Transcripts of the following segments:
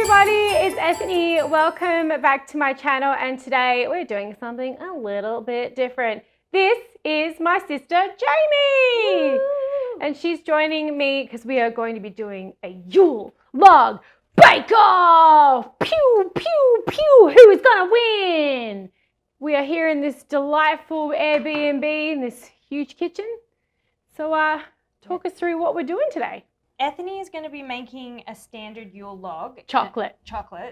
everybody, it's Ethony. Welcome back to my channel, and today we're doing something a little bit different. This is my sister Jamie. Woo! And she's joining me because we are going to be doing a Yule Log Bake Off. Pew, pew, pew. Who is gonna win? We are here in this delightful Airbnb in this huge kitchen. So talk us through what we're doing today. Ethony is going to be making a standard Yule log. Chocolate.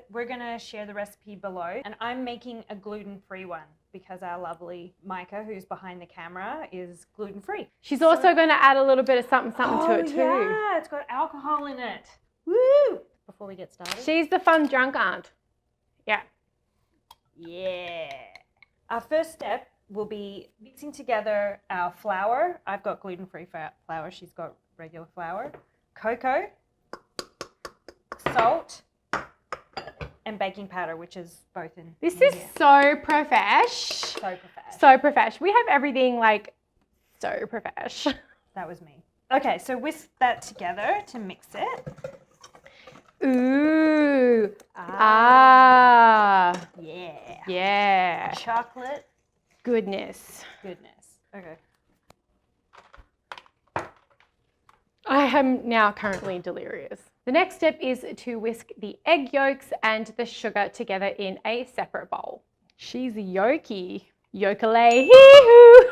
We're going to share the recipe below. And I'm making a gluten-free one because our lovely Micah, who's behind the camera, is gluten-free. She's also going to add a little bit of something to it too. Yeah, it's got alcohol in it. Woo! Before we get started. She's the fun drunk aunt. Yeah. Yeah. Our first step will be mixing together our flour. I've got gluten-free flour. She's got regular flour. Cocoa, salt, and baking powder, which is both in This in is here. so profesh. So profesh. So profesh. We have everything like so profesh. That was me. Okay, so whisk that together to mix it. Ooh. Ah. Yeah. Yeah. Chocolate. Goodness. Okay. I am now currently delirious. The next step is to whisk the egg yolks and the sugar together in a separate bowl. She's yolky. Yolk-a-lay, hee-hoo!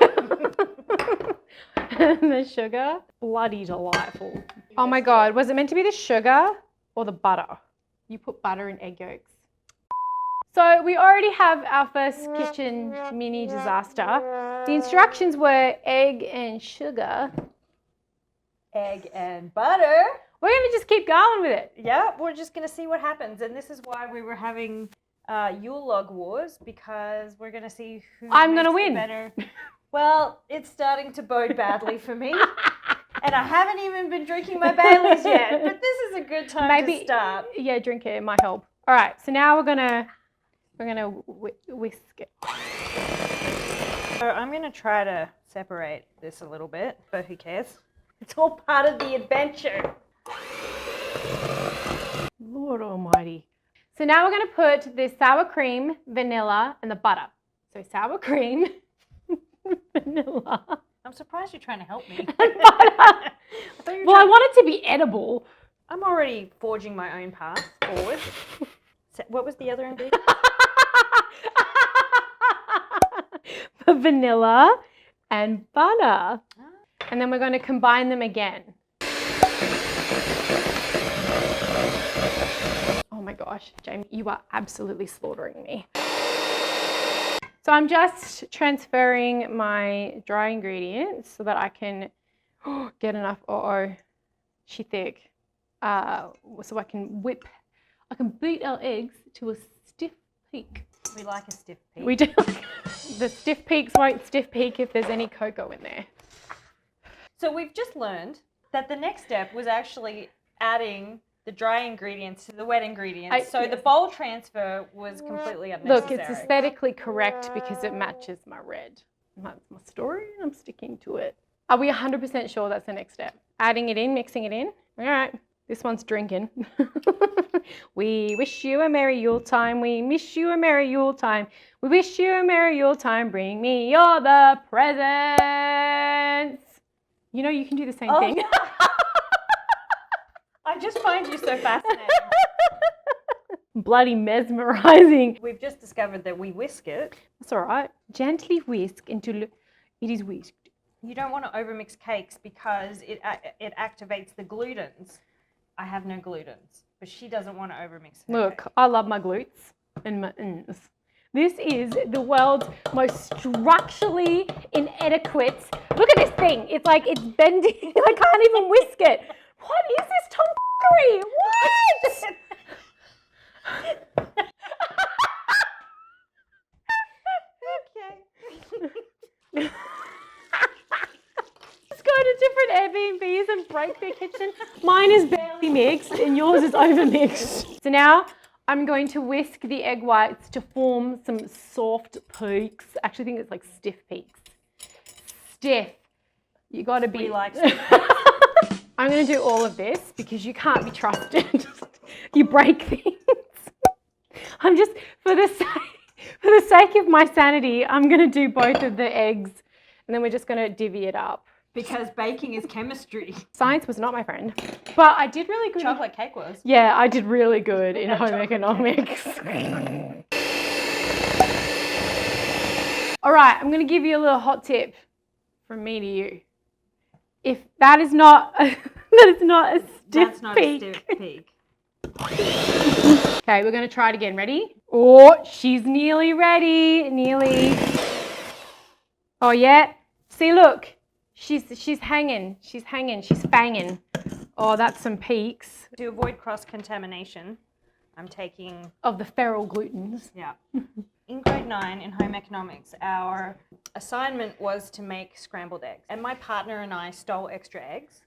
And the sugar, bloody delightful. Oh my God, was it meant to be the sugar or the butter? You put butter in egg yolks. So we already have our first kitchen mini disaster. The instructions were egg and sugar. Egg and butter. We're going to just keep going with it. Yeah, we're just going to see what happens. And this is why we were having Yule Log Wars, because we're going to see who I'm going to makes win. Better. Well, it's starting to bode badly for me. And I haven't even been drinking my Baileys yet. But this is a good time to start. Yeah, drink it. It might help. All right, so now we're going to whisk it. So I'm going to try to separate this a little bit, but who cares? It's all part of the adventure. Lord almighty. So now we're going to put the sour cream, vanilla, and the butter. So sour cream, vanilla. I'm surprised you're trying to help me. I want it to be edible. I'm already forging my own path forward. So what was the other ingredient? Vanilla and butter. And then we're going to combine them again. Oh my gosh, Jamie, you are absolutely slaughtering me. So I'm just transferring my dry ingredients so that I can get enough. She's thick. So I can beat our eggs to a stiff peak. We like a stiff peak. We do. The stiff peaks won't stiff peak if there's any cocoa in there. So we've just learned that the next step was actually adding the dry ingredients to the wet ingredients. So the bowl transfer was completely unnecessary. Look, it's aesthetically correct because it matches my red. That's my story and I'm sticking to it. Are we 100% sure that's the next step? Adding it in, mixing it in? All right, this one's drinking. We wish you a Merry Yule time. We miss you a Merry Yule time. We wish you a Merry Yule time. Bring me all the presents. You know, you can do the same thing. I just find you so fascinating. Bloody mesmerizing. We've just discovered that we whisk it. That's all right. Gently whisk until it is whisked. You don't want to overmix cakes because it activates the glutens. I have no glutens, but she doesn't want to overmix her Look, cake. I love my glutes and my ns. This is the world's most structurally inadequate. Look at this thing. It's like it's bending. I can't even whisk it. What is this tomfoolery? What? Okay. Let's go to different Airbnbs and break their kitchen. Mine is barely mixed and yours is overmixed. So now I'm going to whisk the egg whites to form some soft peaks. I actually think it's like stiff peaks. Stiff. You got to be. We like I'm going to do all of this because you can't be trusted. You break things. I'm just, for the sake of my sanity, I'm going to do both of the eggs and then we're just going to divvy it up. Because baking is chemistry. Science was not my friend, but I did really good. Chocolate cake was. Yeah, I did really good in home economics. All right, I'm going to give you a little hot tip from me to you. If that is not a stiff peak. Okay, we're going to try it again. Ready? Oh, she's nearly ready. Nearly. Oh, yeah. See, look. She's hanging. She's hanging. She's banging. Oh, that's some peaks. To avoid cross-contamination, I'm taking... Of the feral glutens. Yeah. In grade 9 in home economics, our assignment was to make scrambled eggs. And my partner and I stole extra eggs.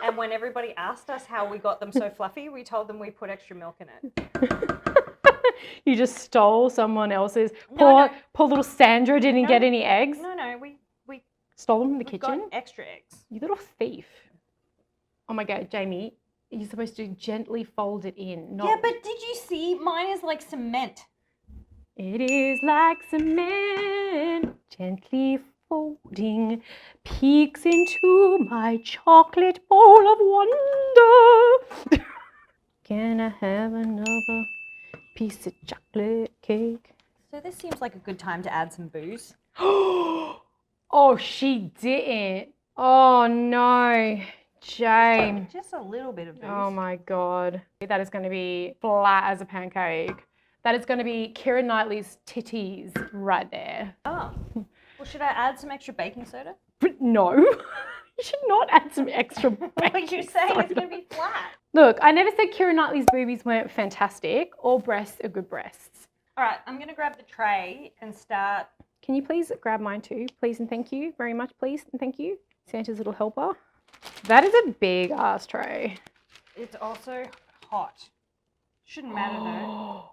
And when everybody asked us how we got them so fluffy, we told them we put extra milk in it. You just stole someone else's. Poor little Sandra didn't get any eggs. No, we stole them from the kitchen. Got extra eggs. You little thief. Oh my God, Jamie, you're supposed to gently fold it in. Not... Yeah, but did you see? Mine is like cement. It is like cement, gently folding, peeks into my chocolate bowl of wonder. Can I have another piece of chocolate cake? So this seems like a good time to add some booze. Oh, she didn't. Oh no, James. Just a little bit of booze. Oh my God. That is going to be flat as a pancake. That is going to be Keira Knightley's titties right there. Oh. Well, should I add some extra baking soda? No. You should not add some extra baking But you're saying soda. it's going to be flat. Look, I never said Keira Knightley's boobies weren't fantastic. All breasts are good breasts. All right, I'm going to grab the tray and start. Can you please grab mine too? Please and thank you very much, please and thank you. Santa's little helper. That is a big ass tray. It's also hot. Shouldn't matter though.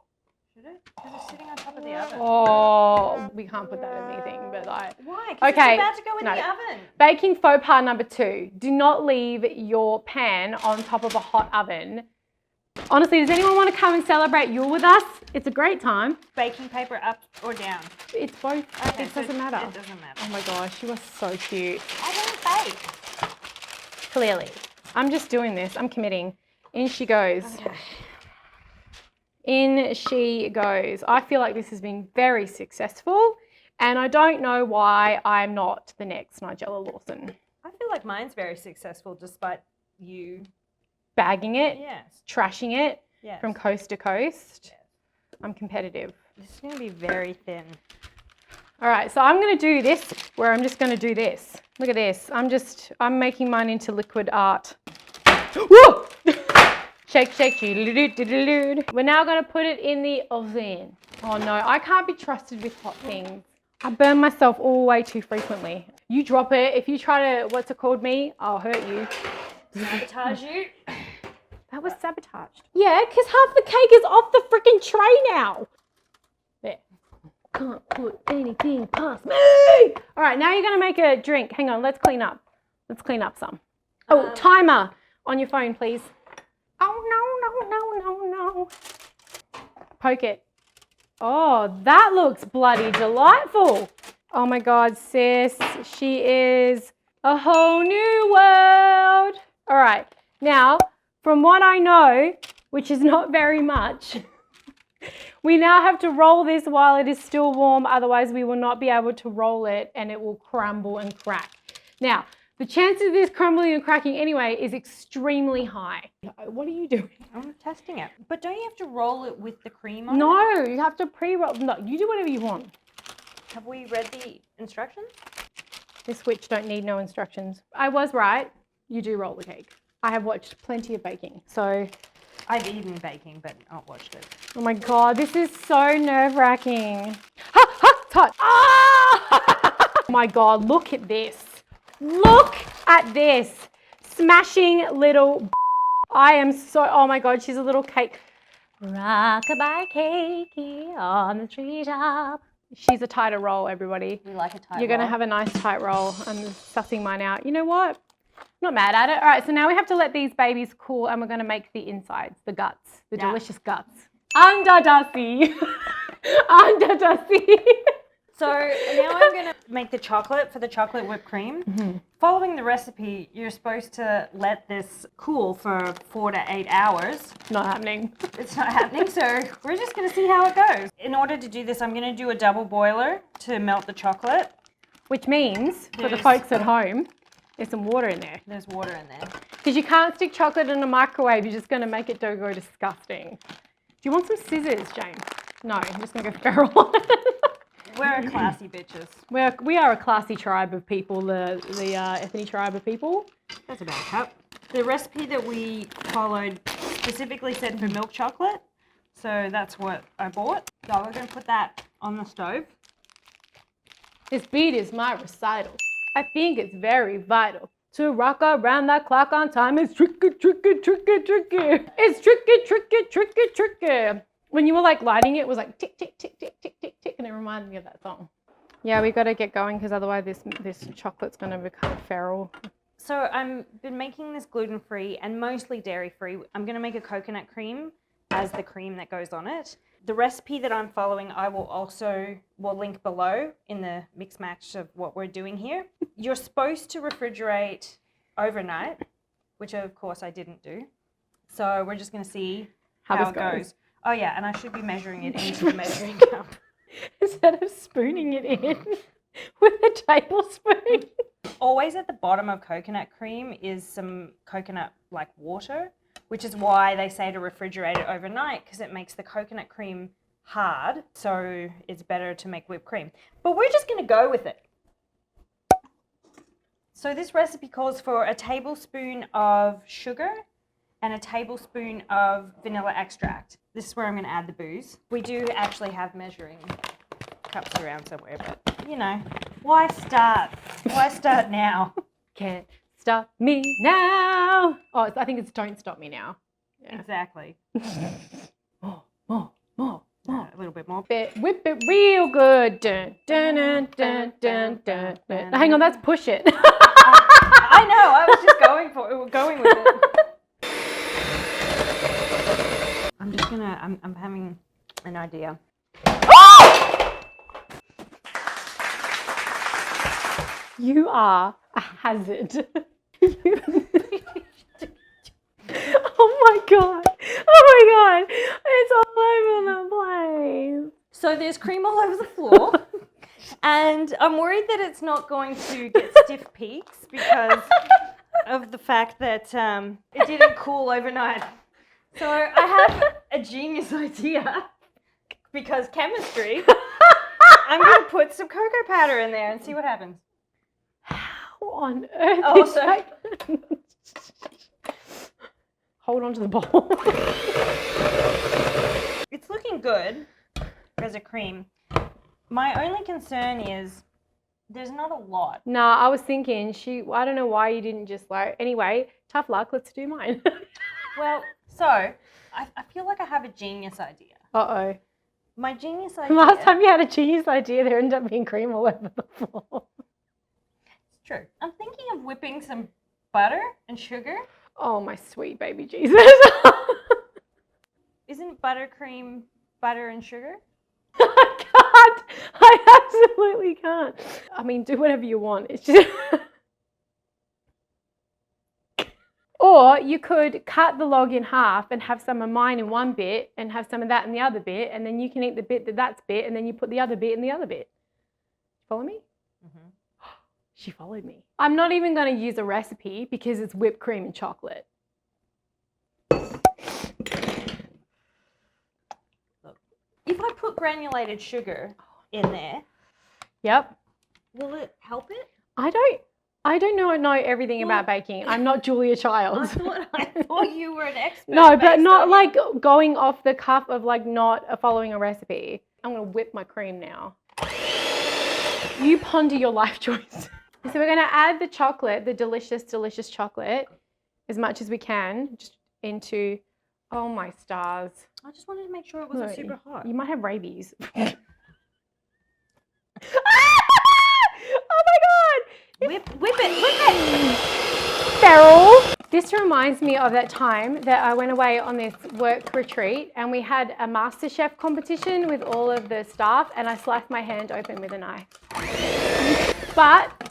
Should it? Because it's sitting on top of the oven. Oh, we can't put that in anything, but like. Why? Because Okay, it's about to go in the oven. Baking faux pas number 2. Do not leave your pan on top of a hot oven. Honestly, does anyone want to come and celebrate Yule with us? It's a great time. Baking paper up or down? It's both. Okay, it doesn't matter. It doesn't matter. Oh my gosh, you are so cute. I don't bake. Clearly. I'm just doing this. I'm committing. In she goes. Okay. In she goes. I feel like this has been very successful and I don't know why I'm not the next Nigella Lawson. I feel like mine's very successful despite you bagging it, yes, trashing it yes, from coast to coast. yes. I'm competitive. This is going to be very thin. All right, so I'm going to do this where I'm just going to do this. Look at this. I'm making mine into liquid art. Whoa! Shake, shake, doo-doo-doo-doo-doo. We're now going to put it in the oven. Oh no, I can't be trusted with hot things. I burn myself all way too frequently. You drop it. If you try to, what's it called me, I'll hurt you. Sabotage you? That was sabotaged. Yeah, because half the cake is off the freaking tray now. There. Can't put anything past me. All right, now you're going to make a drink. Hang on, let's clean up. Let's clean up some. Oh, timer on your phone, please. Oh, no. Poke it. Oh, that looks bloody delightful. Oh my God, sis, she is a whole new world. All right, now, from what I know, which is not very much, we now have to roll this while it is still warm, otherwise we will not be able to roll it and it will crumble and crack. Now, the chance of this crumbling and cracking anyway is extremely high. What are you doing? I'm testing it. But don't you have to roll it with the cream on it? No, you have to pre-roll. No, you do whatever you want. Have we read the instructions? This witch don't need no instructions. I was right. You do roll the cake. I have watched plenty of baking, so. I've eaten baking, but not watched it. Oh my God, this is so nerve-wracking. Ha, ha, it's hot. Ah! Oh my God, look at this. Look at this. Smashing little. I am so, oh my God, she's a little cake. Rock-a-bye cakey on the treetop. She's a tighter roll, everybody. We like a tight roll. You're going to have a nice tight roll. I'm sussing mine out. You know what? I'm not mad at it. All right, so now we have to let these babies cool and we're going to make the insides, the guts, the delicious guts. Underdusty. Underdusty. So now I'm going to make the chocolate for the chocolate whipped cream. Mm-hmm. Following the recipe, you're supposed to let this cool for 4 to 8 hours. Not happening. It's not happening, so we're just going to see how it goes. In order to do this, I'm going to do a double boiler to melt the chocolate. Which means, for the There's- folks at home, there's some water in there. There's water in there. Because you can't stick chocolate in a microwave, you're just going to make it go disgusting. Do you want some scissors, James? No, I'm just going to go feral. We're classy bitches. We are a classy tribe of people, the Ethony tribe of people. That's about a cup. The recipe that we followed specifically said for milk chocolate, so that's what I bought. So we're going to put that on the stove. This beat is my recital. I think it's very vital to rock around that clock on time. It's tricky, tricky, tricky, tricky. It's tricky, tricky, tricky, tricky. When you were like lighting it, it was like tick, tick, tick, tick, tick, tick, tick, and it reminded me of that song. Yeah, we got to get going because otherwise this chocolate's going to become feral. So I've been making this gluten-free and mostly dairy-free. I'm going to make a coconut cream as the cream that goes on it. The recipe that I'm following, I will link below in the mix match of what we're doing here. You're supposed to refrigerate overnight, which of course I didn't do. So we're just going to see how it goes. Oh yeah, and I should be measuring it into the measuring cup. Instead of spooning it in with a tablespoon. Always at the bottom of coconut cream is some coconut like water, which is why they say to refrigerate it overnight, because it makes the coconut cream hard, so it's better to make whipped cream. But we're just going to go with it. So this recipe calls for a tablespoon of sugar and a tablespoon of vanilla extract. This is where I'm going to add the booze. We do actually have measuring cups around somewhere, but you know, why start? Why start now? Can't stop me now. Oh, I think it's don't stop me now. Yeah. Exactly. More. A little bit more. Whip it real good. Dun, dun, dun, dun, dun, dun, dun. Hang on, that's push it. I know. I was just going with it. I'm just gonna. I'm having an idea. You are a hazard. Oh my god. It's all over the place. So there's cream all over the floor, and I'm worried that it's not going to get stiff peaks because of the fact that it didn't cool overnight. So I have a genius idea because chemistry. I'm going to put some cocoa powder in there and see what happens. How on earth? Also, hold on to the bowl. it's looking good as a cream. My only concern is there's not a lot. Nah, I was thinking I don't know why you didn't just like, anyway, tough luck, let's do mine. Well, so I feel like I have a genius idea. Uh-oh. My genius idea. Last time you had a genius idea, there ended up being cream all over the floor. It's true. I'm thinking of whipping some butter and sugar. Oh, my sweet baby Jesus. Isn't buttercream butter and sugar? I can't. I absolutely can't. I mean, do whatever you want. It's just... Or you could cut the log in half and have some of mine in one bit and have some of that in the other bit, and then you can eat the bit that's bit, and then you put the other bit in the other bit. Follow me? Mm-hmm. She followed me. I'm not even going to use a recipe because it's whipped cream and chocolate. Look, if I put granulated sugar in there, Yep. will it help it? I don't know everything about baking. I'm not Julia Childs. I thought you were an expert. No, but based not on like going off the cuff of like not following a recipe. I'm going to whip my cream now. You ponder your life choice. So we're going to add the chocolate, the delicious, delicious chocolate, as much as we can, just into, oh my stars. I just wanted to make sure it wasn't Look, super hot. You might have rabies. Oh my God! Whip it, whip it! Feral, This reminds me of that time that I went away on this work retreat and we had a MasterChef competition with all of the staff and I sliced my hand open with a knife. But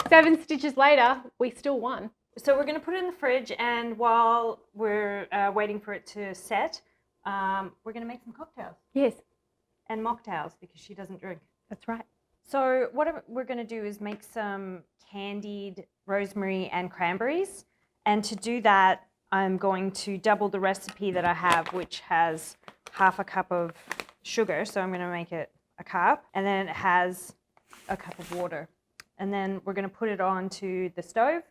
7 stitches later, we still won. So we're going to put it in the fridge, and while we're waiting for it to set, we're going to make some cocktails. Yes. And mocktails, because she doesn't drink. That's right. So what we're going to do is make some candied rosemary and cranberries. And to do that, I'm going to double the recipe that I have, which has half a cup of sugar. So I'm going to make it a cup. And then it has a cup of water. And then we're going to put it onto the stove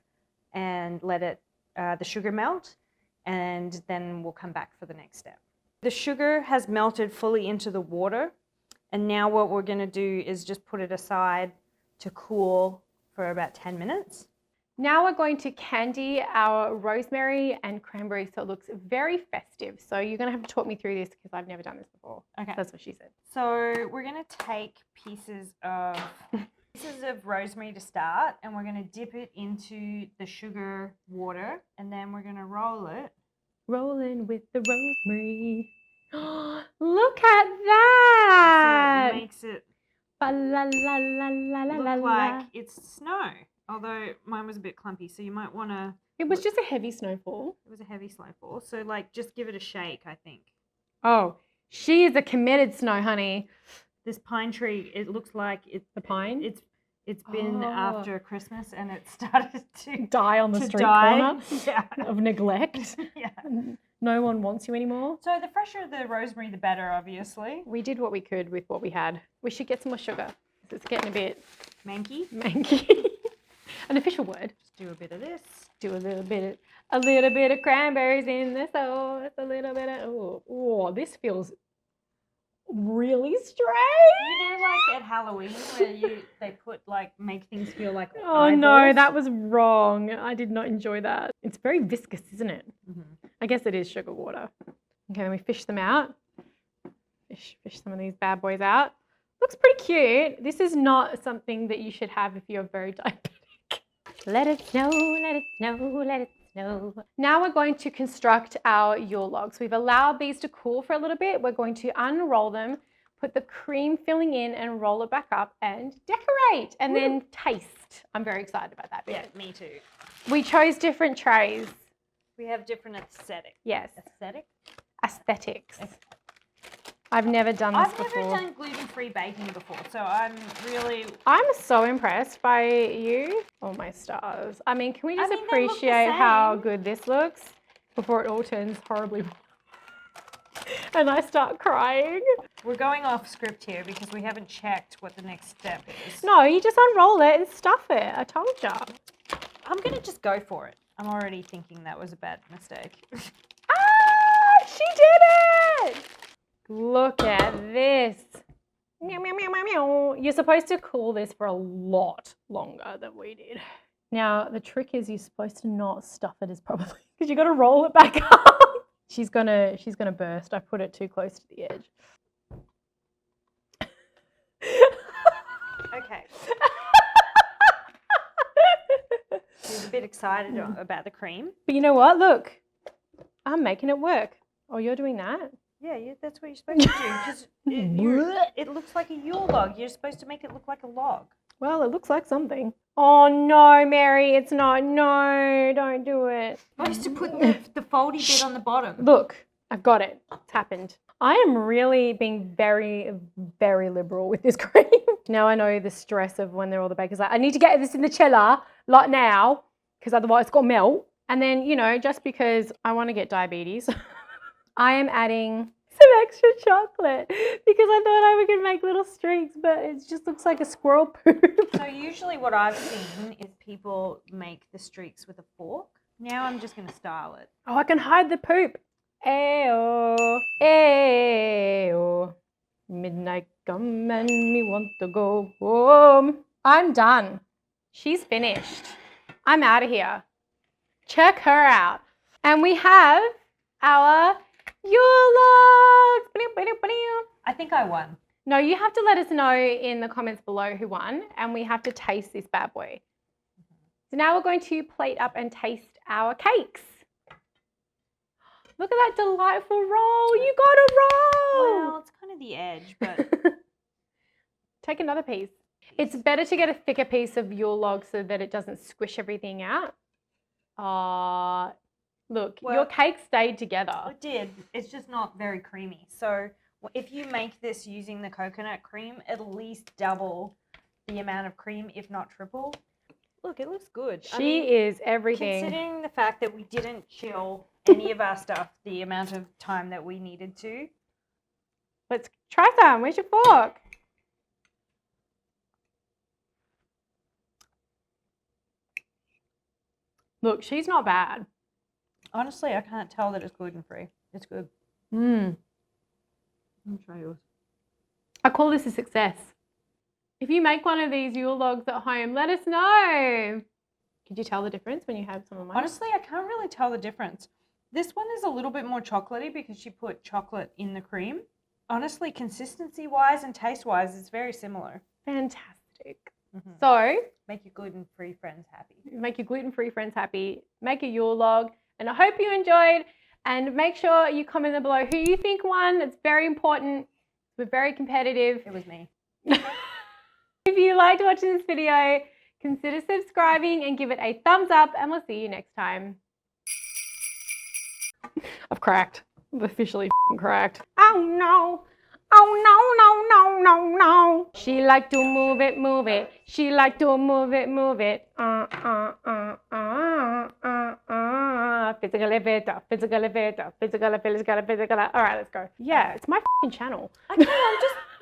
and let it the sugar melt, and then we'll come back for the next step. The sugar has melted fully into the water, and now what we're going to do is just put it aside to cool for about 10 minutes. Now we're going to candy our rosemary and cranberry so it looks very festive. So you're going to have to talk me through this because I've never done this before. Okay. That's what she said. So we're going to take pieces of rosemary to start, and we're going to dip it into the sugar water, and then we're going to roll it. Rolling with the rosemary. Look at that! So it makes it Look look like it's snow, although mine was a bit clumpy, so you might want to... It was just a heavy snowfall. It was a heavy snowfall, so like just give it a shake, I think. Oh, she is a committed snow honey. This pine tree, it looks like it's The pine? It's been after Christmas and it started to Die on the street die. corner of neglect. Yeah. No one wants you anymore. So the fresher the rosemary, the better, obviously. We did what we could with what we had. We should get some more sugar. It's getting a bit Manky. An official word. Just do a bit of this. Do a little bit of cranberries in the sauce. A little bit of oh, this feels really strange. You know, like at Halloween where they put make things feel like Oh eyeballs? no, that was wrong. I did not enjoy that. It's very viscous, isn't it? Mm-hmm. I guess it is sugar water. Okay, then we fish them out. Fish some of these bad boys out. Looks pretty cute. This is not something that you should have if you're very diabetic. Let it snow, let it snow, let it snow. Now we're going to construct our Yule logs. We've allowed these to cool for a little bit. We're going to unroll them, put the cream filling in and roll it back up and decorate and then taste. I'm very excited about that bit. Yeah, me too. We chose different trays. We have different aesthetics. Yes. Aesthetics? I've never done this I've before. never done gluten-free baking before, so I'm so impressed by you. Oh my stars. I mean, can we just they look the appreciate how same. good this looks before it all turns horribly wrong? And I start crying. We're going off script here because we haven't checked what the next step is. No, you just unroll it and stuff it. I told ya. I'm going to just go for it. I'm already thinking that was a bad mistake. Ah, she did it! Look at this. Meow, meow, meow, meow, meow. You're supposed to cool this for a lot longer than we did. Now, the trick is you're supposed to not stuff it as probably, because you got to roll it back up. She's gonna burst. I put it too close to the edge. Okay. She's a bit excited about the cream. But you know what? Look, I'm making it work. Oh, you're doing that? Yeah, that's what you're supposed to do. Because it looks like a Yule log. You're supposed to make it look like a log. Well, it looks like something. Oh no, Mary, it's not. No, don't do it. I used to put the foldy bit on the bottom. Look, I've got it. It's happened. I am really being very, very liberal with this cream. Now I know the stress of when they're all the bakers like, I need to get this in the chiller like now because otherwise it's going to melt. And then, you know, just because I want to get diabetes, I am adding some extra chocolate because I thought I could make little streaks, but it just looks like a squirrel poop. So usually what I've seen is people make the streaks with a fork. Now I'm just going to style it. Oh, I can hide the poop. Ayo, ayo. Midnight come and me want to go home. I'm done. She's finished. I'm out of here. Check her out. And we have our Yule logs. I think I won. No, you have to let us know in the comments below who won, and we have to taste this bad boy. So now we're going to plate up and taste our cakes. Look at that delightful roll. You got a roll. Well, it's kind of the edge, but Take another piece. It's better to get a thicker piece of YULE Log so that it doesn't squish everything out. Look, Well, your cake stayed together. it did. It's just not very creamy. So if you make this using the coconut cream, at least double the amount of cream, if not triple. Look, it looks good. She is everything. Considering the fact that we didn't chill any of our stuff the amount of time that we needed to. Let's try some. Where's your fork? Look, she's not bad. Honestly, I can't tell that it's gluten-free. It's good. Mmm. Let me try yours. I call this a success. If you make one of these YULE Logs at home, let us know. Could you tell the difference when you had some of mine? Honestly, I can't really tell the difference. This one is a little bit more chocolatey because she put chocolate in the cream. Honestly, consistency-wise and taste-wise, it's very similar. Fantastic. Mm-hmm. So, Make your gluten-free friends happy. make your gluten-free friends happy. Make a YULE Log. And I hope you enjoyed. And make sure you comment below who you think won. It's very important. We're very competitive. It was me. If you liked watching this video, consider subscribing and give it a thumbs up, and we'll see you next time. I've cracked. I've officially cracked. Oh no. Oh no, no, no, no, no. She like to move it, move it. She like to move it, move it. Physically fitter, physically fitter, physically. All right, let's go. Yeah, it's my channel. Okay,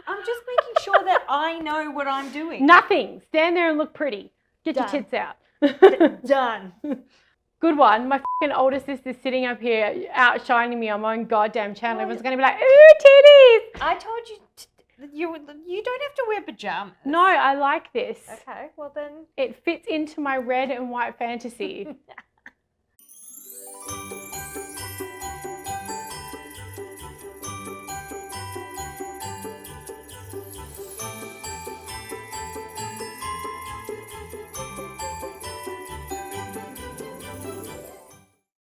I'm just making sure that I know what I'm doing. Nothing. Stand there and look pretty. Get Done. your tits out. Done. Good one. My older sister's sitting up here outshining me on my own goddamn channel. Everyone's going to be like, ooh, titties. I told you you don't have to wear pajamas. No, I like this. Okay, well then. It fits into my red and white fantasy.